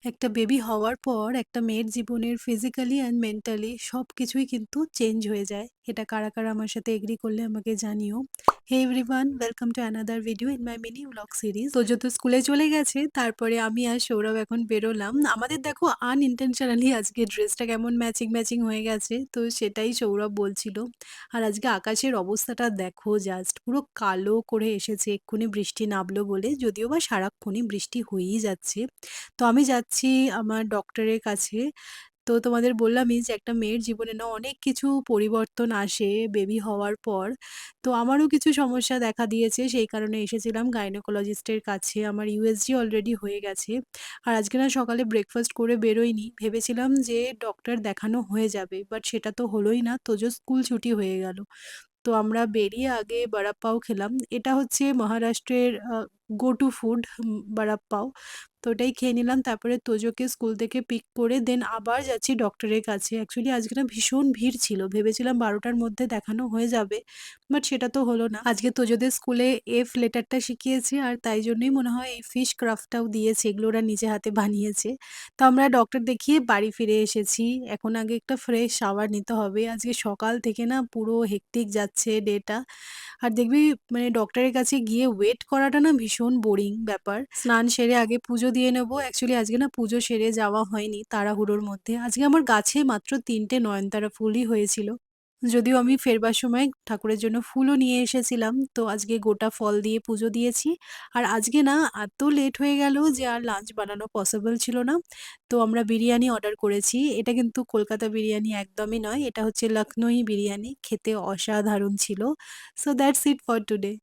একটা বেবি হওয়ার পর একটা মেয়ের জীবনের ফিজিক্যালি অ্যান্ড মেন্টালি সবকিছুই কিন্তু চেঞ্জ হয়ে যায়। এটা কারা, কারা আমার সাথে এগ্রি করলে আমাকে জানিও। Hey everyone, welcome to another video in my mini vlog series. Tojo তো স্কুলে চলে গেছে। তারপরে আমি আর সৌরভ এখন বেরোলাম। আমাদের দেখো আনইনটেনশনালি আজকে ড্রেসটা কেমন ম্যাচিং, ম্যাচিং হয়ে গেছে। তো সেটাই সৌরভ বলছিল। আর আজকে আকাশের অবস্থাটা দেখো জাস্ট পুরো কালো করে এসেছে। এক্ষুনি বৃষ্টি নামলো বলে, যদিও বা সারাক্ষণই বৃষ্টি হয়েই যাচ্ছে। তো আমি যাচ্ছি আমার ডক্টরের কাছে। তো তোমাদের বললামই যে একটা মেয়ের জীবনে না অনেক কিছু পরিবর্তন আসে বেবি হওয়ার পর। তো আমারও কিছু সমস্যা দেখা দিয়েছে, সেই কারণে এসেছিলাম গাইনোকোলজিস্টের কাছে। আমার ইউএসজি অলরেডি হয়ে গেছে। আর আজকে না সকালে ব্রেকফাস্ট করে বেরোইনি। ভেবেছিলাম যে ডক্টর দেখানো হয়ে যাবে। বাট সেটা তো হলোই না। তোজো স্কুল ছুটি হয়ে গেল। তো আমরা বেরিয়ে আগে বড়া পাও খেলাম। এটা হচ্ছে মহারাষ্ট্রের গো টু ফুড বড়া পাও। তো ওটাই খেয়ে নিলাম। তারপরে তোজোকে স্কুল থেকে পিক করে দেন আবার যাচ্ছি ডক্টরের কাছে। অ্যাকচুয়ালি আজকে না ভীষণ ভিড় ছিল। ভেবেছিলাম ১২টার মধ্যে দেখানো হয়ে যাবে। বাট সেটা তো হলো না। আজকে তোজোদের স্কুলে এফ লেটারটা শিখিয়েছে আর তাই জন্যই মনে হয় এই ফিশ ক্রাফটটাও দিয়েছে। এগুলো ওরা নিজে হাতে বানিয়েছে। তো আমরা ডক্টর দেখিয়ে বাড়ি ফিরে এসেছি। এখন আগে একটা ফ্রেশ শাওয়ার নিতে হবে। আজকে সকাল থেকে না পুরো হেক্টিক যাচ্ছে ডেটা। আর দেখবি মানে ডক্টরের কাছে গিয়ে ওয়েট করাটা না ভীষণ বোরিং ব্যাপার। স্নান সেরে আগে পুজো দিয়ে নেবো। অ্যাকচুয়ালি আজকে না পুজো সেরে যাওয়া হয়নি তাড়াহুড়োর মধ্যে। আজকে আমার গাছে মাত্র ৩ টে নয়নতারা ফুলই হয়েছিল। যদিও আমি ফেরবার সময় ঠাকুরের জন্য ফুলও নিয়ে এসেছিলাম। তো আজকে গোটা ফল দিয়ে পুজো দিয়েছি। আর আজকে না এত লেট হয়ে গেল যে আর লাঞ্চ বানানো পসিবল ছিল না। তো আমরা বিরিয়ানি অর্ডার করেছি। এটা কিন্তু কলকাতা বিরিয়ানি একদমই নয়। এটা হচ্ছে লখনৌই বিরিয়ানি। খেতে অসাধারণ ছিল। So that's it for today.